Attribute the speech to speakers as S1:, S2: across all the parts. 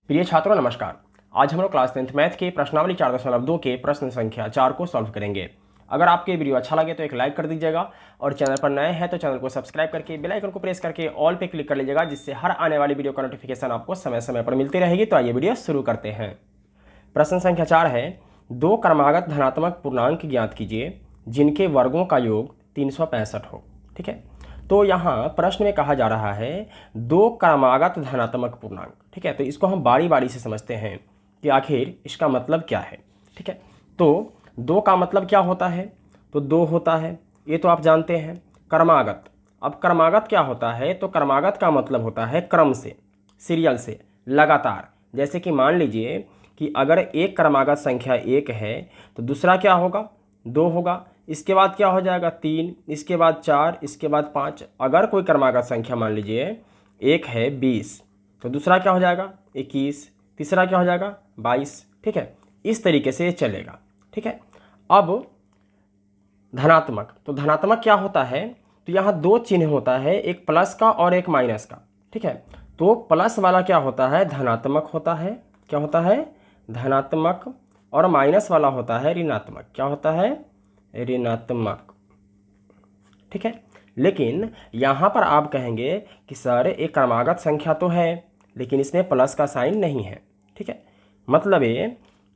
S1: प्रिय छात्रों नमस्कार। आज हम लोग क्लास 10th मैथ के प्रश्नावली 4.2 के प्रश्न संख्या 4 को सॉल्व करेंगे। अगर आपके वीडियो अच्छा लगे तो एक लाइक कर दीजिएगा और चैनल पर नए हैं तो चैनल को सब्सक्राइब करके बेल आइकन को प्रेस करके ऑल पे क्लिक कर लीजिएगा, जिससे हर आने वाली वीडियो का नोटिफिकेशन आपको समय समय पर मिलती रहेगी। तो आइए वीडियो शुरू करते हैं। प्रश्न संख्या 4 है, दो क्रमागत धनात्मक पूर्णांक ज्ञात कीजिए जिनके वर्गों का योग 365 हो। ठीक है, तो यहाँ प्रश्न में कहा जा रहा है दो क्रमागत धनात्मक पूर्णांक। ठीक है, तो इसको हम बारी बारी से समझते हैं कि आखिर इसका मतलब क्या है। ठीक है, तो दो का मतलब क्या होता है, तो दो होता है, ये तो आप जानते हैं। क्रमागत, अब क्रमागत क्या होता है, तो क्रमागत का मतलब होता है क्रम से, सीरियल से, लगातार। जैसे कि मान लीजिए कि अगर एक क्रमागत संख्या 1 है तो दूसरा क्या होगा, 2 होगा, इसके बाद क्या हो जाएगा 3, इसके बाद 4, इसके बाद 5। अगर कोई क्रमागत संख्या मान लीजिए एक है 20 तो दूसरा क्या हो जाएगा 21, तीसरा क्या हो जाएगा 22। ठीक है, इस तरीके से ये चलेगा। ठीक है, अब धनात्मक, तो धनात्मक क्या होता है, तो यहाँ दो चिन्ह होता है, एक प्लस का और एक माइनस का। ठीक है, तो प्लस वाला क्या होता है, धनात्मक होता है। क्या होता है, धनात्मक। और माइनस वाला होता है ऋणात्मक। क्या होता है, ऋणात्मक। ठीक है, लेकिन यहाँ पर आप कहेंगे कि सर एक क्रमागत संख्या तो है लेकिन इसमें प्लस का साइन नहीं है। ठीक है, मतलब ये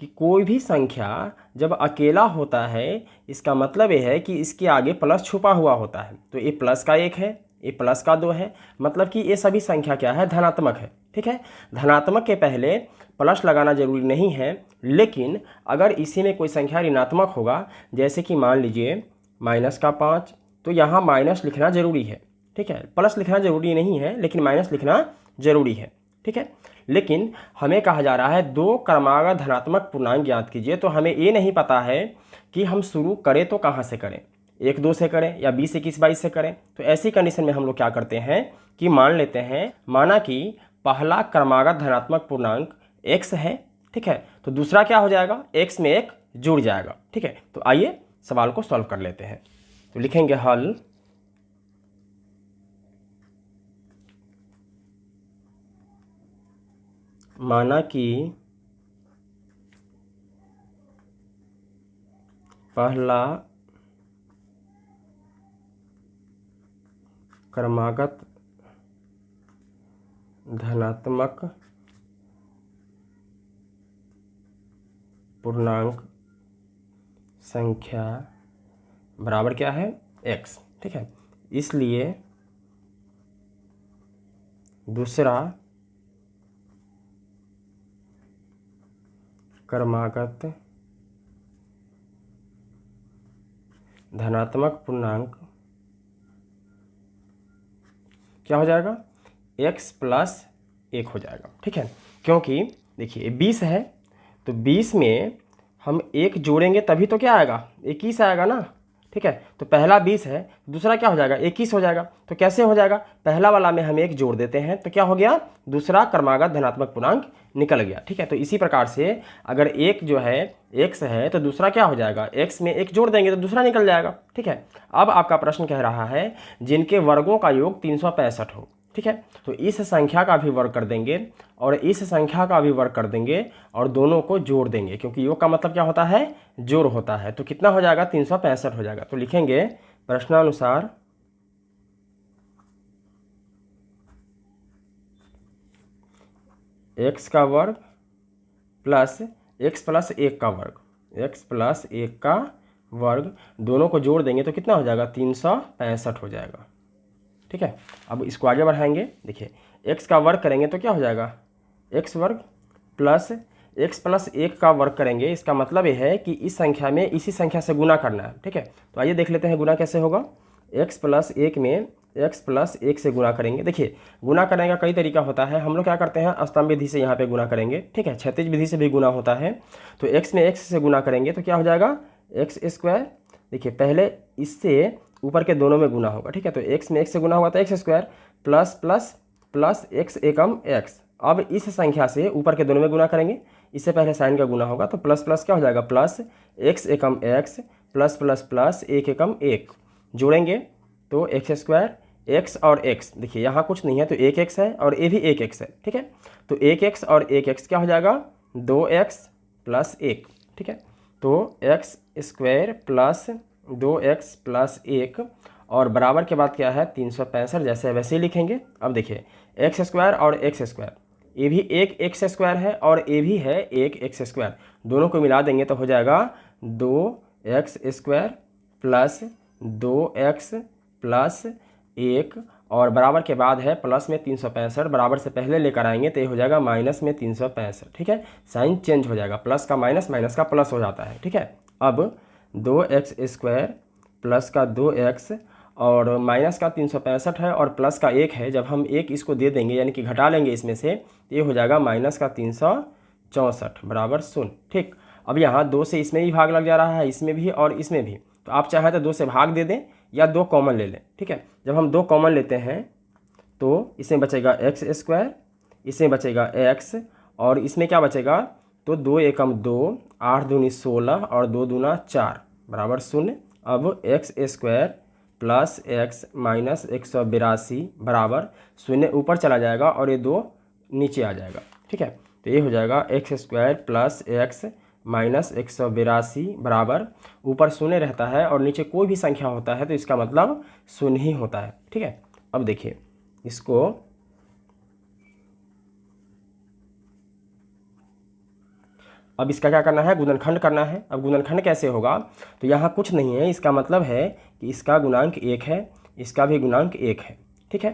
S1: कि कोई भी संख्या जब अकेला होता है इसका मतलब ये है कि इसके आगे प्लस छुपा हुआ होता है। तो ये प्लस का 1 है, ये प्लस का 2 है, मतलब कि ये सभी संख्या क्या है, धनात्मक है। ठीक है, धनात्मक के पहले प्लस लगाना जरूरी नहीं है, लेकिन अगर इसी में कोई संख्या ऋणात्मक होगा, जैसे कि मान लीजिए माइनस का 5, तो यहाँ माइनस लिखना जरूरी है। ठीक है, प्लस लिखना जरूरी नहीं है लेकिन माइनस लिखना जरूरी है। ठीक है, लेकिन हमें कहा जा रहा है दो क्रमागत धनात्मक पूर्णांक ज्ञात कीजिए, तो हमें ये नहीं पता है कि हम शुरू करें तो कहाँ से करें, 1 2 से करें या 20 21 22 से करें। तो ऐसी कंडीशन में हम लोग क्या करते हैं कि मान लेते हैं, माना कि पहला क्रमागत धनात्मक पूर्णांक x है। ठीक है, तो दूसरा क्या हो जाएगा, x में 1 जुड़ जाएगा। ठीक है, तो आइए सवाल को सॉल्व कर लेते हैं। तो लिखेंगे हल, माना कि पहला क्रमागत धनात्मक पूर्णांक संख्या बराबर क्या है, x। ठीक है, इसलिए दूसरा क्रमागत धनात्मक पूर्णांक क्या हो जाएगा, x प्लस 1 हो जाएगा। ठीक है, क्योंकि देखिए 20 है तो 20 में हम 1 जोड़ेंगे तभी तो क्या आएगा, 21 आएगा ना। ठीक है, तो पहला 20 है, दूसरा क्या हो जाएगा 21 हो जाएगा। तो कैसे हो जाएगा, पहला वाला में हम 1 जोड़ देते हैं तो क्या हो गया, दूसरा क्रमागत धनात्मक पूर्णांक निकल गया। ठीक है, तो इसी प्रकार से अगर एक जो है x है तो दूसरा क्या हो जाएगा, x में 1 जोड़ देंगे तो दूसरा निकल जाएगा। ठीक है, अब आपका प्रश्न कह रहा है जिनके वर्गों का योग 365 हो। ठीक है, तो इस संख्या का भी वर्ग कर देंगे और इस संख्या का भी वर्ग कर देंगे और दोनों को जोड़ देंगे, क्योंकि योग का मतलब क्या होता है, जोड़ होता है। तो कितना हो जाएगा, 365 हो जाएगा। तो लिखेंगे प्रश्नानुसार x का वर्ग प्लस x प्लस 1 का वर्ग, x प्लस 1 का वर्ग, दोनों को जोड़ देंगे तो कितना हो जाएगा, 365 हो जाएगा। ठीक है, अब इसको आगे बढ़ाएंगे। देखिए x का वर्ग करेंगे तो क्या हो जाएगा, x वर्ग प्लस x प्लस 1 का वर्ग करेंगे। इसका मतलब ये है कि इस संख्या में इसी संख्या से गुना करना है। ठीक है, तो आइए देख लेते हैं गुना कैसे होगा। x प्लस 1 में x प्लस 1 से गुना करेंगे। देखिए गुना करने का कई तरीका होता है, हम लोग क्या करते हैं स्तंभ विधि से यहाँ पे गुना करेंगे। ठीक है, क्षैतिज विधि से भी गुना होता है। तो x में x से गुना करेंगे तो क्या हो जाएगा, x स्क्वायर। देखिए पहले इससे ऊपर के दोनों में गुना होगा। ठीक है, तो x में x से गुना होगा तो x square plus plus plus x एकम x। अब इस संख्या से ऊपर के दोनों में गुना करेंगे, इससे पहले साइन का गुना होगा तो प्लस प्लस क्या हो जाएगा, प्लस x एकम x प्लस प्लस प्लस 1 एकम 1 जोड़ेंगे तो x स्क्वायर x और x, देखिए यहाँ कुछ नहीं है तो एक x है और ये भी एक x है, ठीक है। तो एक x और एक x क्या हो जाएगा, 2x प्लस 1, ठीक है। तो x square plus 2x plus 1 और बराबर के बाद क्या है 365, जैसे वैसे ही लिखेंगे। अब देखिए एक्स स्क्वायर और एक्स स्क्वायर, ये भी एक एक्स स्क्वायर है और ये भी है एक एक्स स्क्वायर, दोनों को मिला देंगे तो हो जाएगा 2x square plus 2x plus 1 और बराबर के बाद है प्लस में 365, बराबर से पहले लेकर आएंगे तो ये हो जाएगा माइनस में 365, ठीक है। साइन चेंज हो जाएगा, प्लस का माइनस, माइनस का प्लस हो जाता है, ठीक है। अब 2x स्क्वायर प्लस का 2x और माइनस का 365 है और प्लस का 1 है, जब हम एक इसको दे देंगे यानी कि घटा लेंगे इसमें से, तो ये हो जाएगा माइनस का 364 बराबर 0, ठीक। अब यहाँ 2 से इसमें भी भाग लग जा रहा है, इसमें भी और इसमें भी, तो आप चाहें तो 2 से भाग दे दें या 2 कॉमन ले लें, ठीक है। जब हम 2 कॉमन लेते हैं तो इसमें बचेगा एक्स स्क्वायर, इसमें बचेगा x और इसमें क्या बचेगा, तो 2 एकम 2, 8 दूनी 16 और 2 दूना 4 बराबर 0। अब x square plus x minus 182 बराबर 0 ऊपर चला जाएगा और ये 2 नीचे आ जाएगा, ठीक है। तो ये हो जाएगा x square plus x minus 182 बराबर, ऊपर 0 रहता है और नीचे कोई भी संख्या होता है तो इसका मतलब 0 ही होता है, ठीक है। अब देखिए इसको अब इसका क्या करना है, गुणनखंड करना है। अब गुणनखंड कैसे होगा, तो यहाँ कुछ नहीं है, इसका मतलब है कि इसका गुणांक 1 है, इसका भी गुणांक 1 है, ठीक है।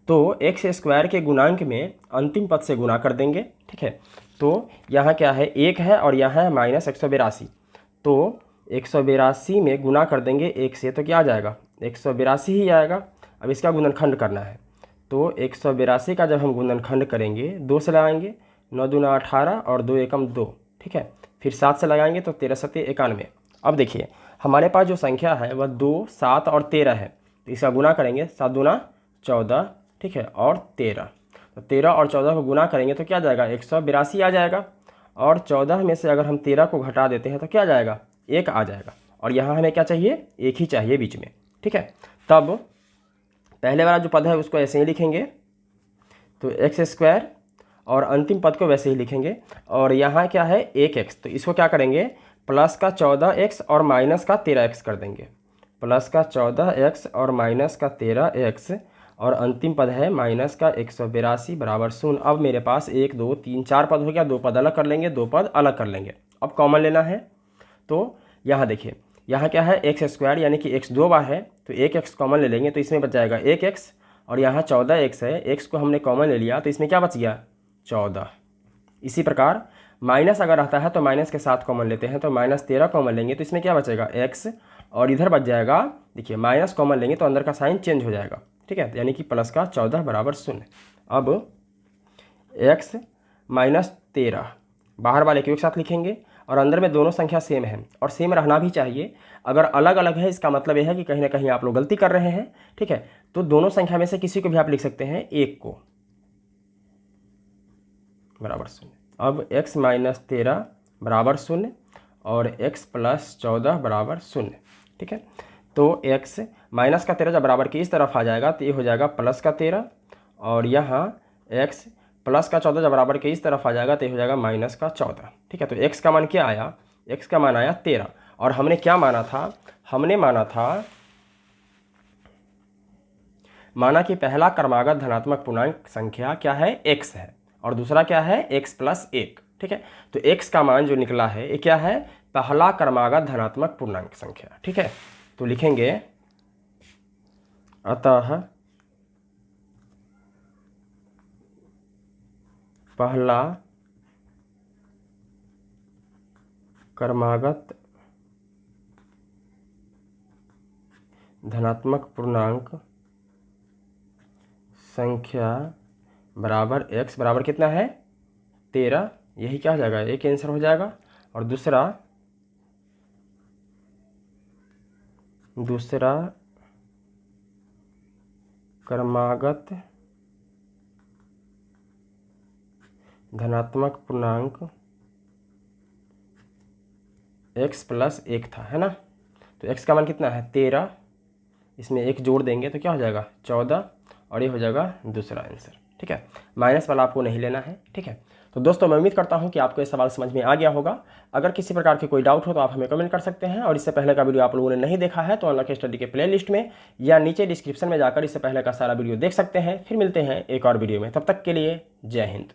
S1: तो एक्स स्क्वायर के गुणांक में अंतिम पद से गुणा कर देंगे, ठीक है। तो यहाँ क्या है 1 है और यहाँ है माइनस 182, तो 182 में गुना कर देंगे 1 से तो क्या आ जाएगा 182 ही आएगा। अब इसका गुणनखंड करना है, तो 182 का जब हम गुणनखंड करेंगे 2 से लगाएंगे, 9 दूना 18 और 2 एकम 2, ठीक है। फिर 7 से लगाएंगे तो 13 सत्ते 91। अब देखिए हमारे पास जो संख्या है वह 2, 7 और 13 है, तो इसका गुना करेंगे 7 दूना 14, ठीक है, और 13, तो 13 और 14 को गुना करेंगे तो क्या आ जाएगा 182 आ जाएगा। और 14 में से अगर हम 13 को घटा देते हैं तो क्या आ जाएगा 1 आ जाएगा, और यहाँ हमें क्या चाहिए 1 ही चाहिए बीच में, ठीक है। तब पहले वाला जो पद है उसको ऐसे ही लिखेंगे, तो एक्स स्क्वायर और अंतिम पद को वैसे ही लिखेंगे, और यहाँ क्या है 1x, तो इसको क्या करेंगे प्लस का 14x और माइनस का 13x कर देंगे, प्लस का 14x और माइनस का 13x और अंतिम पद है माइनस का 182 बराबर 0। अब मेरे पास 1 2 3 4 पद हो गया, 2 पद अलग कर लेंगे, 2 पद अलग कर लेंगे। अब कॉमन लेना है, तो यहाँ देखिए यहाँ क्या है एक्स स्क्वायर यानी कि x 2 बार है, तो 1x कॉमन ले लेंगे तो इसमें बच जाएगा 1x, और यहाँ 14x है, x को हमने कॉमन ले लिया तो इसमें क्या बच गया 14। इसी प्रकार माइनस अगर आता है तो माइनस के साथ कॉमन लेते हैं, तो माइनस 13 कॉमन लेंगे तो इसमें क्या बचेगा x, और इधर बच जाएगा, देखिए माइनस कॉमन लेंगे तो अंदर का साइन चेंज हो जाएगा, ठीक है, यानी कि प्लस का 14 बराबर 0। अब x माइनस 13 बाहर वाले के एक साथ लिखेंगे और अंदर में दोनों संख्या सेम है, और सेम रहना भी चाहिए। अगर अलग अलग है इसका मतलब यह है कि कहीं ना कहीं आप लोग गलती कर रहे हैं, ठीक है। तो दोनों संख्या में से किसी को भी आप लिख सकते हैं, एक को बराबर 0। अब x माइनस 13 बराबर 0 और x प्लस 14 बराबर 0, ठीक है। तो x माइनस का 13 जब बराबर की इस तरफ आ जाएगा तो ये हो जाएगा प्लस का 13, और यहाँ x प्लस का 14 जब बराबर के इस तरफ आ जाएगा तो ये हो जाएगा माइनस का 14, ठीक है। तो x का मान क्या आया, x का मान आया 13, और हमने क्या माना था, हमने माना कि पहला क्रमागत धनात्मक पूर्णांक संख्या क्या है x है, और दूसरा क्या है x प्लस 1, ठीक है। तो x का मान जो निकला है ये क्या है, पहला क्रमागत धनात्मक पूर्णांक संख्या, ठीक है। तो लिखेंगे अतः पहला क्रमागत धनात्मक पूर्णांक संख्या बराबर x बराबर कितना है 13, यही क्या हो जाएगा एक आंसर हो जाएगा। और दूसरा क्रमागत धनात्मक पूर्णांक x प्लस 1 था, है ना। तो x का मान कितना है 13, इसमें एक जोड़ देंगे तो क्या हो जाएगा 14 और ये हो जाएगा दूसरा आंसर। ठीक है, माइनस वाला आपको नहीं लेना है। ठीक है, तो दोस्तों मैं उम्मीद करता हूं कि आपको ये सवाल समझ में आ गया होगा। अगर किसी प्रकार की कोई डाउट हो तो आप हमें कमेंट कर सकते हैं, और इससे पहले का वीडियो आप लोगों ने नहीं देखा है तो अनलॉक स्टडी के प्लेलिस्ट में या नीचे डिस्क्रिप्शन में जाकर इससे पहले का सारा वीडियो देख सकते हैं। फिर मिलते हैं एक और वीडियो में, तब तक के लिए जय हिंद।